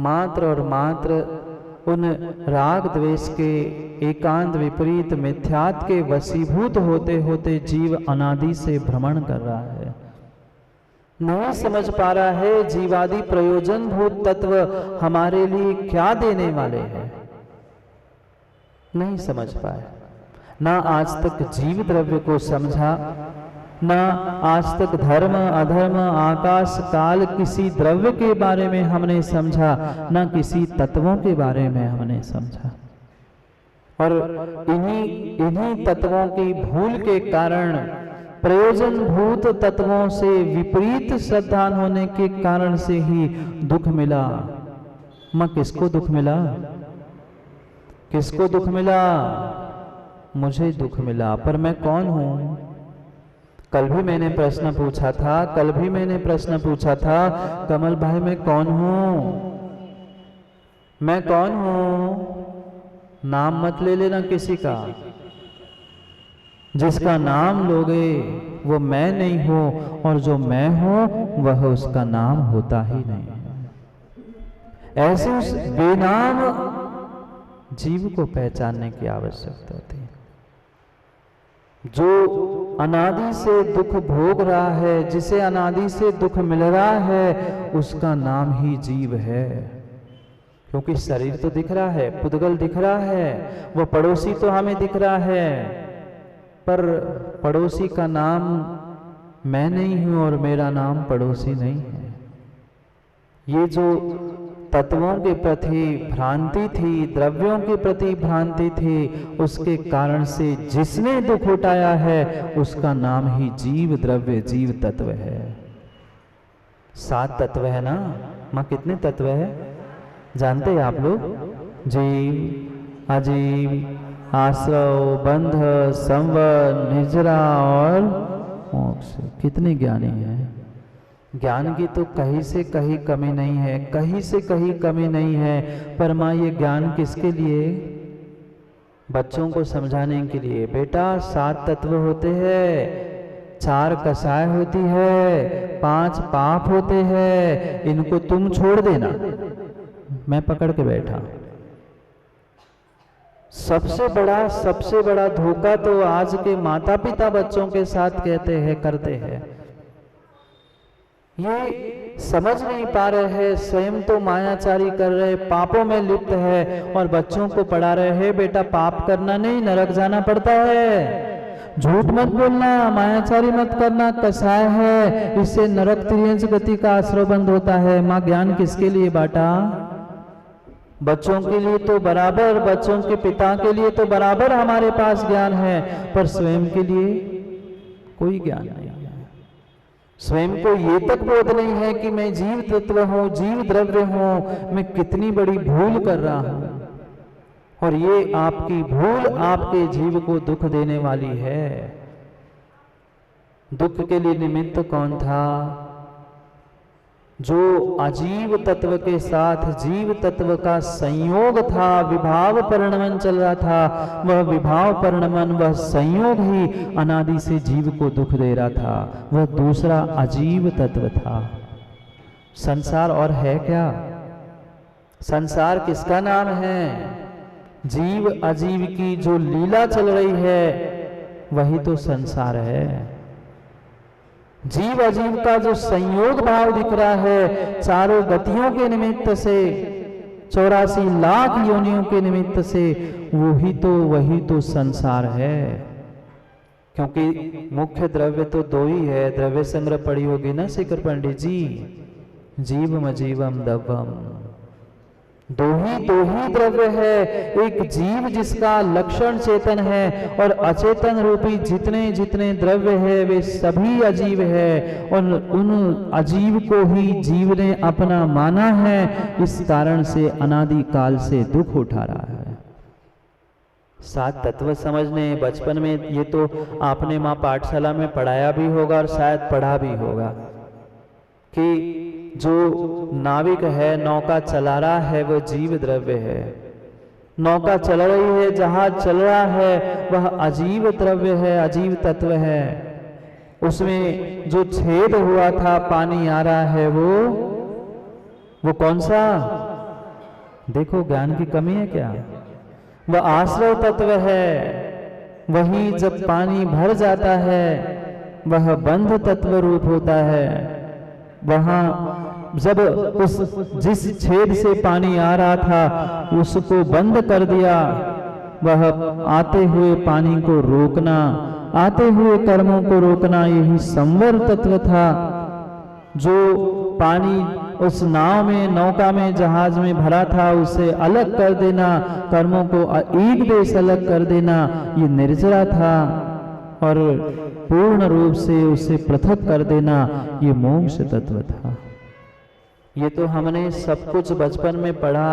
मात्र और मात्र उन राग द्वेष के एकांत विपरीत मिथ्यात्व के वशीभूत होते होते जीव अनादि से भ्रमण कर रहा है। नहीं समझ पा रहा है जीवादि प्रयोजन भूत तत्व हमारे लिए क्या देने वाले हैं, नहीं समझ पाए। ना आज तक जीव द्रव्य को समझा, ना आज तक धर्म अधर्म आकाश काल किसी द्रव्य के बारे में हमने समझा, ना किसी तत्वों के बारे में हमने समझा। और इन्हीं तत्वों की भूल के कारण, प्रयोजन भूत तत्वों से विपरीत श्रद्धा होने के कारण से ही दुख मिला। मां किसको दुख मिला? किसको दुख मिला? मुझे दुख मिला। पर मैं कौन हूं? कल भी मैंने प्रश्न पूछा था कमल भाई, मैं कौन हूं? मैं कौन हूं? नाम मत ले लेना किसी का। जिसका नाम लोगे वो मैं नहीं हूं, और जो मैं हूं वह उसका नाम होता ही नहीं। ऐसे उस बेनाम जीव को पहचानने की आवश्यकता होती है। जो अनादि से दुख भोग रहा है, जिसे अनादि से दुख मिल रहा है, उसका नाम ही जीव है। क्योंकि शरीर तो दिख रहा है, पुद्गल दिख रहा है, वो पड़ोसी तो हमें दिख रहा है, पर पड़ोसी का नाम मैं नहीं हूं और मेरा नाम पड़ोसी नहीं है। ये जो तत्वों के प्रति भ्रांति थी, द्रव्यों के प्रति भ्रांति थी, उसके कारण से जिसने दुख उठाया है उसका नाम ही जीव द्रव्य जीव तत्व है। 7 तत्व है ना मां? कितने तत्व है जानते हैं आप लोग? जीव, अजीव, आश्रव, बंध, संवर, निजरा और मोक्ष। कितने ज्ञानी हैं? ज्ञान की तो कहीं से कहीं कमी नहीं है, कहीं से कहीं कमी नहीं है। पर मां ये ज्ञान किसके लिए? बच्चों को समझाने के लिए। बेटा 7 तत्व होते हैं, 4 कसाय होती है, 5 पाप होते हैं, इनको तुम छोड़ देना। मैं पकड़ के बैठा। सबसे बड़ा धोखा तो आज के माता पिता बच्चों के साथ कहते हैं, करते हैं। ये समझ नहीं पा रहे हैं, स्वयं तो मायाचारी कर रहे, पापों में लिप्त है, और बच्चों को पढ़ा रहे हैं बेटा पाप करना नहीं, नरक जाना पड़ता है, झूठ मत बोलना, मायाचारी मत करना, कसाय है, इससे नरक त्रियंश गति का आश्रय बंद होता है। मां ज्ञान किसके लिए बांटा? बच्चों के लिए तो बराबर, बच्चों के पिता के लिए तो बराबर हमारे पास ज्ञान है, पर स्वयं के लिए कोई ज्ञान नहीं है। स्वयं को ये तक बोध नहीं है कि मैं जीव तत्व हूं, जीव द्रव्य हूं, मैं कितनी बड़ी भूल कर रहा हूं। और ये आपकी भूल आपके जीव को दुख देने वाली है। दुख के लिए निमित्त कौन था? जो अजीव तत्व के साथ जीव तत्व का संयोग था, विभाव परिणमन चल रहा था, वह विभाव परिणमन, वह संयोग ही अनादि से जीव को दुख दे रहा था। वह दूसरा अजीव तत्व था। संसार और है क्या? संसार किसका नाम है? जीव अजीव की जो लीला चल रही है वही तो संसार है। जीव अजीव का जो संयोग भाव दिख रहा है, चारों गतियों के निमित्त से, 84 लाख योनियों के निमित्त से, वही तो संसार है। क्योंकि मुख्य द्रव्य तो 2 ही है। द्रव्य संग्रह पड़ी होगी ना शेखर पंडित जी? जीवम अजीवम दवम, दो ही द्रव्य है। एक जीव जिसका लक्षण चेतन है, और अचेतन रूपी जितने जितने द्रव्य है वे सभी अजीव है, और उन अजीव को ही जीव ने अपना माना है। इस कारण से अनादि काल से दुख उठा रहा है। 7 तत्व समझने बचपन में ये तो आपने मां पाठशाला में पढ़ाया भी होगा और शायद पढ़ा भी होगा कि जो नाविक है, नौका चला रहा है, वह जीव द्रव्य है। नौका चल रही है, जहाज चल रहा है, वह अजीव द्रव्य है, अजीव तत्व है। उसमें जो छेद हुआ था, पानी आ रहा है, वो कौन सा? देखो ज्ञान की कमी है क्या? वह आश्रव तत्व है, वही जब पानी भर जाता है वह बंध तत्व रूप होता है। वहां जब उस जिस छेद से पानी आ रहा था उसको बंद कर दिया, वह आते हुए पानी को रोकना, आते हुए कर्मों को रोकना, यही संवर तत्व था। जो पानी उस नाव में, नौका में, जहाज में भरा था उसे अलग कर देना, कर्मों को एक देश अलग कर देना, ये निर्जरा था। और पूर्ण रूप से उसे पृथक कर देना, ये मोक्ष तत्व था। ये तो हमने सब कुछ बचपन में पढ़ा,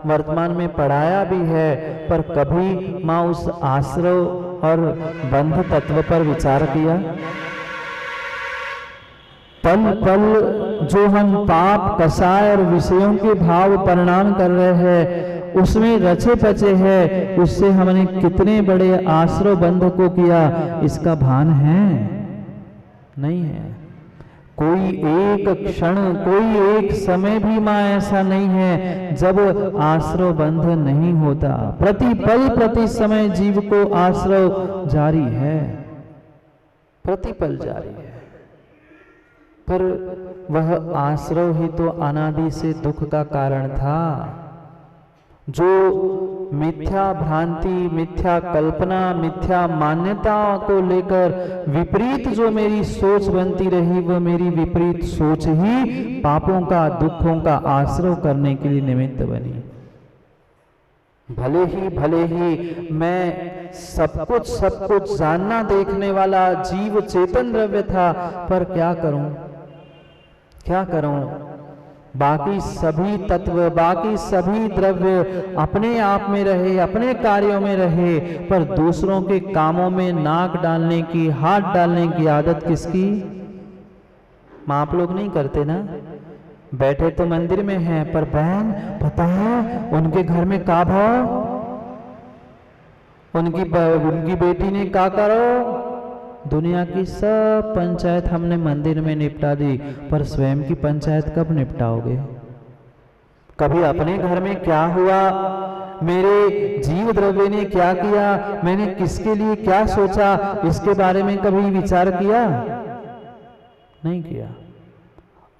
वर्तमान में पढ़ाया भी है, पर कभी माँ उस आश्रव और बंध तत्व पर विचार किया? पल पल जो हम पाप, कसाय और विषयों के भाव परिणाम कर रहे हैं, उसमें रचे पचे हैं, उससे हमने कितने बड़े आश्रव बंध को किया, इसका भान है? नहीं है। कोई एक क्षण, कोई एक समय भी मां ऐसा नहीं है जब आश्रव बंध नहीं होता। प्रति पल प्रति समय जीव को आश्रव जारी है, प्रति पल जारी है। पर वह आश्रव ही तो अनादि से दुख का कारण था। जो मिथ्या भ्रांति, मिथ्या कल्पना, मिथ्या मान्यता को लेकर विपरीत जो मेरी सोच बनती रही, वह मेरी विपरीत सोच ही पापों का, दुखों का आश्रव करने के लिए निमित्त बनी। भले ही मैं सब कुछ जानना देखने वाला जीव चेतन द्रव्य था, पर क्या करूं? बाकी सभी तत्व, बाकी सभी द्रव्य अपने आप में रहे, अपने कार्यों में रहे, पर दूसरों के कामों में नाक डालने की, हाथ डालने की आदत किसकी? मां आप लोग नहीं करते ना? बैठे तो मंदिर में हैं, पर बहन पता है उनके घर में का भाव, उनकी बेटी ने का करो। दुनिया की सब पंचायत हमने मंदिर में निपटा दी, पर स्वयं की पंचायत कब निपटाओगे? कभी अपने घर में क्या हुआ, मेरे जीव द्रव्य ने क्या किया, मैंने किसके लिए क्या सोचा, इसके बारे में कभी विचार किया? नहीं किया।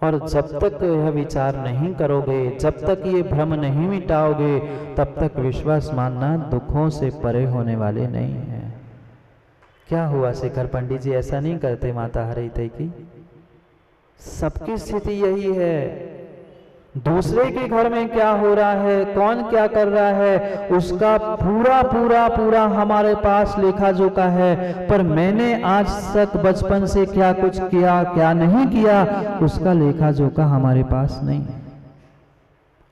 और जब तक यह विचार नहीं करोगे, जब तक ये भ्रम नहीं मिटाओगे, तब तक विश्वास मानना दुखों से परे होने वाले नहीं है। क्या हुआ शेखर पंडित जी, ऐसा नहीं करते माता हरिते की? सबकी स्थिति यही है। दूसरे के घर में क्या हो रहा है, कौन क्या कर रहा है, उसका पूरा हमारे पास लेखा जोखा है, पर मैंने आज तक बचपन से क्या कुछ किया, क्या नहीं किया, उसका लेखा जोखा हमारे पास नहीं है।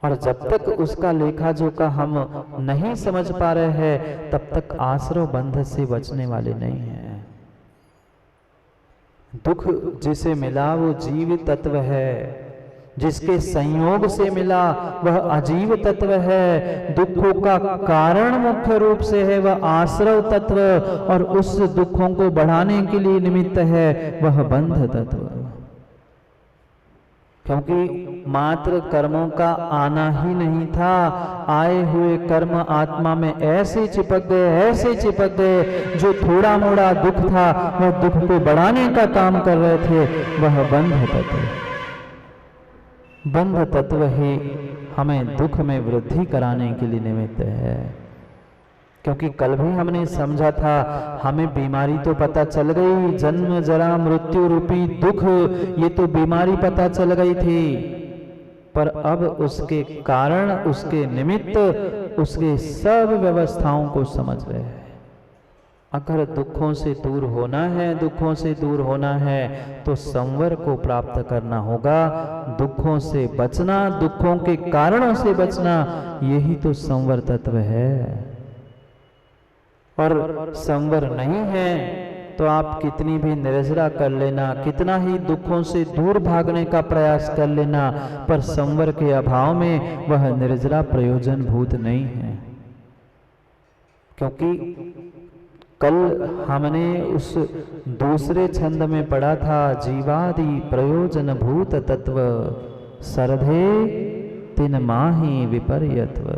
और जब तक उसका लेखा जोखा हम नहीं समझ पा रहे हैं, तब तक आश्रव बंध से बचने वाले नहीं हैं। दुख जिसे मिला वो जीव तत्व है, जिसके संयोग से मिला वह अजीव तत्व है। दुखों का कारण मुख्य रूप से है वह आश्रव तत्व, और उस दुखों को बढ़ाने के लिए निमित्त है वह बंध तत्व। क्योंकि मात्र कर्मों का आना ही नहीं था, आए हुए कर्म आत्मा में ऐसे चिपक गए, जो थोड़ा मोड़ा दुख था वह दुख को बढ़ाने का काम कर रहे थे, वह बंध तत्व। बंध तत्व ही हमें दुख में वृद्धि कराने के लिए निमित्त है। क्योंकि कल भी हमने समझा था, हमें बीमारी तो पता चल गई, जन्म जरा मृत्यु रूपी दुख, ये तो बीमारी पता चल गई थी, पर अब उसके कारण, उसके निमित्त, उसके सब व्यवस्थाओं को समझ रहे हैं। अगर दुखों से दूर होना है, तो संवर को प्राप्त करना होगा। दुखों से बचना, दुखों के कारणों से बचना, यही तो संवर तत्व है। और संवर नहीं है तो आप कितनी भी निर्जरा कर लेना, कितना ही दुखों से दूर भागने का प्रयास कर लेना, पर संवर के अभाव में वह निर्जरा प्रयोजन भूत नहीं है। क्योंकि कल हमने उस दूसरे छंद में पढ़ा था, जीवादि प्रयोजन भूत तत्व सरधे तिन माहि विपर्यत्व।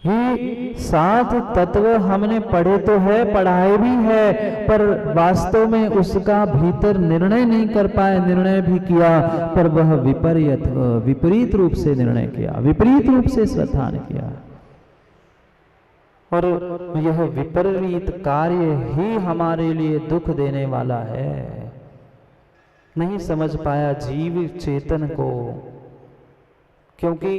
ये 7 तत्व हमने पढ़े तो है, पढ़ाए भी है, पर वास्तव में उसका भीतर निर्णय नहीं कर पाए। निर्णय भी किया पर वह विपर्यत्व, विपरीत रूप से निर्णय किया, विपरीत रूप से श्रद्धान किया। और यह विपरीत कार्य ही हमारे लिए दुख देने वाला है। नहीं समझ पाया जीव चेतन को, क्योंकि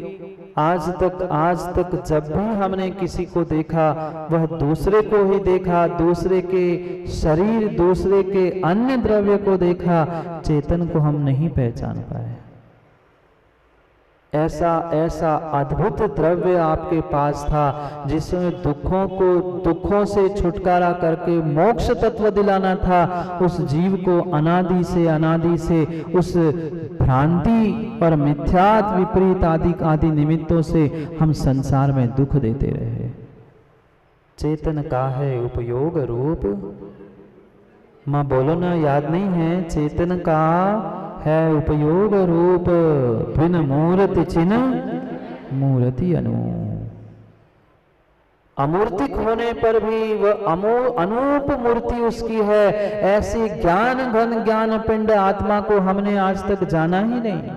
आज तक जब भी हमने किसी को देखा वह दूसरे को ही देखा, दूसरे के शरीर, दूसरे के अन्य द्रव्य को देखा, चेतन को हम नहीं पहचान पाए। ऐसा अद्भुत द्रव्य आपके पास था जिसमें दुखों से छुटकारा करके मोक्ष तत्व दिलाना था। उस जीव को अनादि से उस भ्रांति और मिथ्यात विपरीत आदि निमित्तों से हम संसार में दुख देते रहे। चेतन का है उपयोग रूप, मां बोलो ना, याद नहीं है? चेतन का है उपयोग रूप, बिन मूर्ति चिन्ह मूर्ति अनु। अमूर्तिक होने पर भी वह अनूप मूर्ति उसकी है। ऐसी ज्ञान घन ज्ञान पिंड आत्मा को हमने आज तक जाना ही नहीं।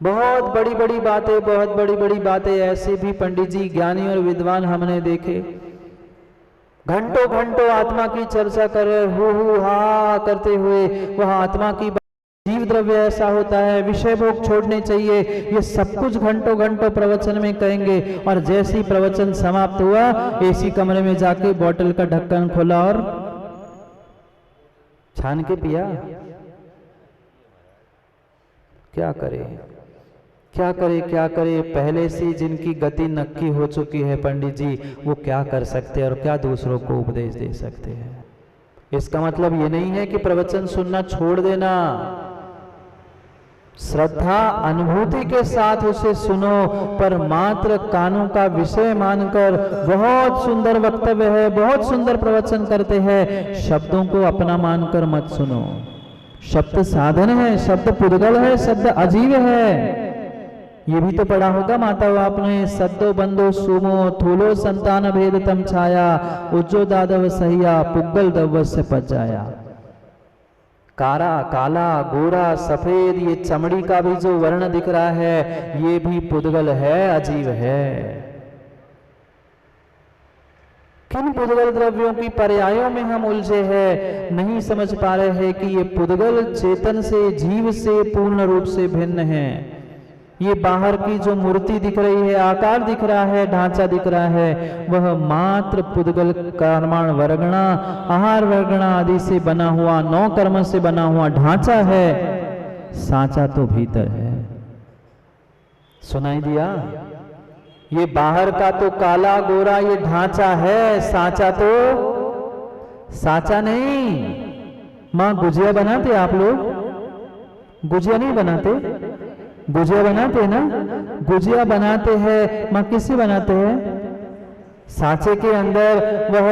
बहुत बड़ी बड़ी बातें ऐसे भी पंडित जी, ज्ञानी और विद्वान हमने देखे, घंटों आत्मा की चर्चा कर रहे, हु हा करते हुए वह आत्मा की जीव द्रव्य ऐसा होता है, विषय भोग छोड़ने चाहिए, ये सब कुछ घंटों प्रवचन में कहेंगे। और जैसे ही प्रवचन समाप्त हुआ, एसी कमरे में जाके बोतल का ढक्कन खोला और छान के पिया। क्या करे? पहले से जिनकी गति नक्की हो चुकी है पंडित जी, वो क्या कर सकते हैं और क्या दूसरों को उपदेश दे सकते हैं। इसका मतलब ये नहीं है कि प्रवचन सुनना छोड़ देना। श्रद्धा अनुभूति के साथ उसे सुनो, पर मात्र कानों का विषय मानकर बहुत सुंदर वक्तव्य है, बहुत सुंदर प्रवचन करते हैं, शब्दों को अपना मानकर मत सुनो। शब्द साधन है, शब्द पुद्गल है, शब्द अजीव है। ये भी तो पढ़ा होगा माता आपने, सद्दो बंदो सुमो थूलो संतान भेद तम छाया, उज्जो दादव सहिया पुग्गल दव्व से पच जाया। काला गोरा सफेद, ये चमड़ी का भी जो वर्ण दिख रहा है, ये भी पुद्गल है, अजीब है। किन पुद्गल द्रव्यों की पर्यायों में हम उलझे हैं, नहीं समझ पा रहे हैं कि ये पुद्गल चेतन से, जीव से पूर्ण रूप से भिन्न है। ये बाहर की जो मूर्ति दिख रही है, आकार दिख रहा है, ढांचा दिख रहा है, वह मात्र पुद्गल कर्माण वर्गणा, आहार वर्गणा आदि से बना हुआ, 9 कर्म से बना हुआ ढांचा है। सांचा तो भीतर है। सुनाई दिया? ये बाहर का तो काला गोरा ये ढांचा है, सांचा नहीं। मां गुजिया बनाते आप लोग? गुजिया नहीं बनाते? गुजिया बनाते हैं ना? गुजिया बनाते हैं, मां किससे बनाते हैं? सांचे के अंदर वह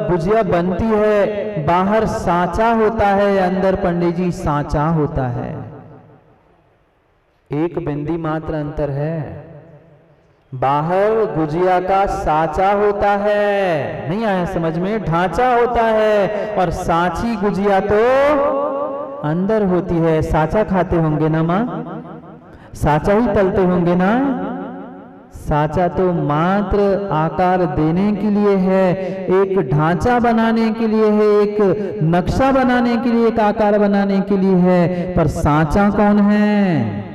गुजिया बनती है, बाहर सांचा होता है, अंदर पंडित जी सांचा होता है। एक बिंदी मात्र अंतर है। बाहर गुजिया का सांचा होता है, नहीं आया समझ में? ढांचा होता है, और सांची गुजिया तो अंदर होती है। सांचा खाते होंगे ना मां? सांचा ही तलते होंगे ना? सांचा तो मात्र आकार देने के लिए है, एक ढांचा बनाने के लिए है, एक नक्शा बनाने के लिए, एक आकार बनाने के लिए है। पर सांचा कौन है?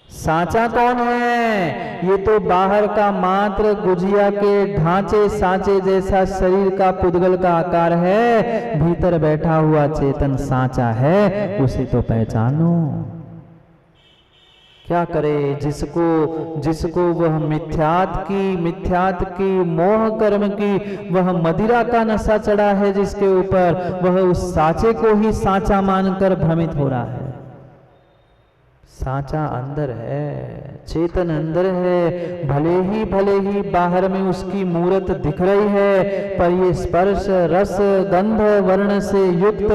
सांचा कौन है? ये तो बाहर का मात्र गुजिया के ढांचे सांचे जैसा शरीर का पुद्गल का आकार है, भीतर बैठा हुआ चेतन सांचा है, उसे तो पहचानो। क्या करे? जिसको वह मिथ्यात की मोह कर्म की वह मदिरा का नशा चढ़ा है, जिसके ऊपर वह उस सांचे को ही सांचा मानकर भ्रमित हो रहा है। सांचा अंदर है, चेतन अंदर है, भले ही बाहर में उसकी मूर्त दिख रही है, पर ये स्पर्श रस गंध वर्ण से युक्त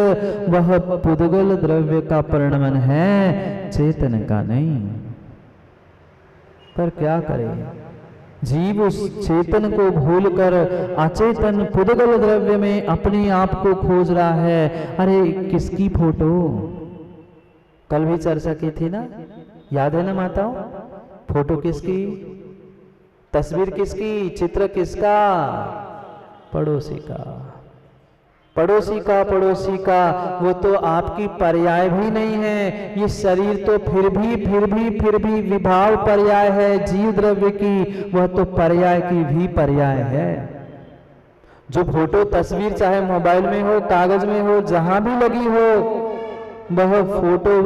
वह पुद्गल द्रव्य का परिणमन है, चेतन का नहीं। पर क्या करे, जीव उस चेतन को भूलकर अचेतन पुद्गल द्रव्य में अपने आप को खोज रहा है। अरे किसकी फोटो, कल भी चर्चा की थी ना, याद है ना माताओं? फोटो किसकी, तस्वीर किसकी, चित्र किसका? पड़ोसी का, पड़ोसी का, पड़ोसी का। वो तो आपकी पर्याय भी नहीं है। ये शरीर तो फिर भी विभाव पर्याय है जीव द्रव्य की, वह तो पर्याय की भी पर्याय है। जो फोटो तस्वीर चाहे मोबाइल में हो, कागज में हो, जहां भी लगी हो, वह फोटो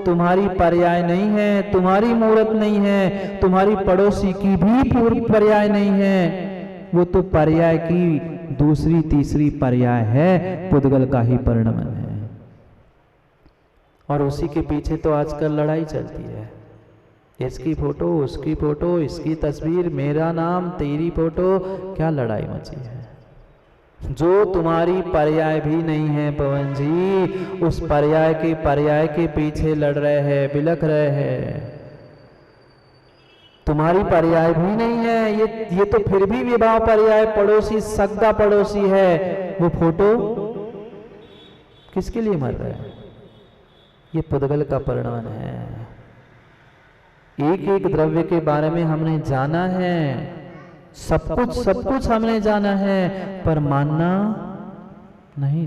तुम्हारी पर्याय नहीं है, तुम्हारी मूर्त नहीं है, तुम्हारी पड़ोसी की भी पूर्व पर्याय नहीं है। वो तो पर्याय की दूसरी तीसरी पर्याय है, पुद्गल का ही परिणमन है। और उसी के पीछे तो आजकल लड़ाई चलती है, इसकी फोटो, उसकी फोटो, इसकी तस्वीर, मेरा नाम, तेरी फोटो, क्या लड़ाई मची है। जो तुम्हारी पर्याय भी नहीं है पवन जी, उस पर्याय के पीछे लड़ रहे हैं, बिलख रहे हैं। तुम्हारी पर्याय भी नहीं है, ये तो फिर भी विभाव पर्याय, पड़ोसी, सगा पड़ोसी है। वो फोटो किसके लिए मर रहा है? ये पुद्गल का परिणाम है। एक एक द्रव्य के बारे में हमने जाना है, सब कुछ हमने जाना है, पर मानना नहीं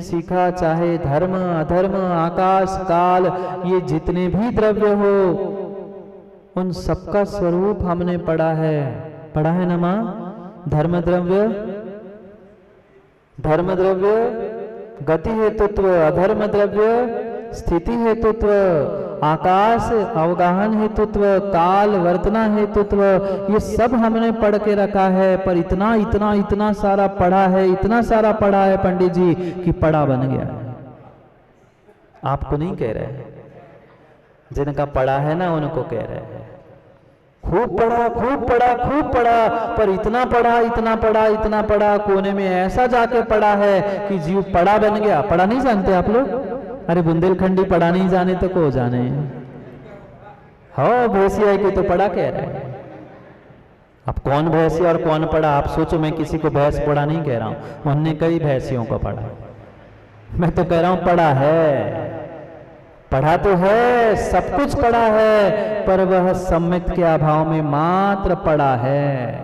सीखा। चाहे धर्म अधर्म, आकाश काल, ये जितने भी द्रव्य हो, उन सबका स्वरूप हमने पढ़ा है ना मां? धर्म द्रव्य गति हेतुत्व, अधर्म द्रव्य स्थिति हेतुत्व, आकाश अवगाहन हेतुत्व, काल वर्तना हेतुत्व, ये सब हमने पढ़ के रखा है। पर इतना सारा पढ़ा है पंडित जी कि पढ़ा बन गया है। आपको नहीं कह रहे हैं, जिनका पढ़ा है ना उनको कह रहे हैं। खूब पढ़ा, पर इतना पढ़ा, कोने में ऐसा जाके पढ़ा है कि जीव पढ़ा बन गया। पढ़ा नहीं जानते आप लोग? अरे बुंदेलखंडी पढ़ा नहीं जाने तो को जाने। हाँ, भैंसिया की तो पढ़ा कह रहे हैं। अब कौन भैंसी और कौन पढ़ा, आप सोचो। मैं किसी को भैंस पढ़ा नहीं कह रहा हूं, उन्होंने कई भैंसियों को पढ़ा। मैं तो कह रहा हूं पढ़ा तो है, सब कुछ पढ़ा है, पर वह सम्यक के अभाव में मात्र पढ़ा है।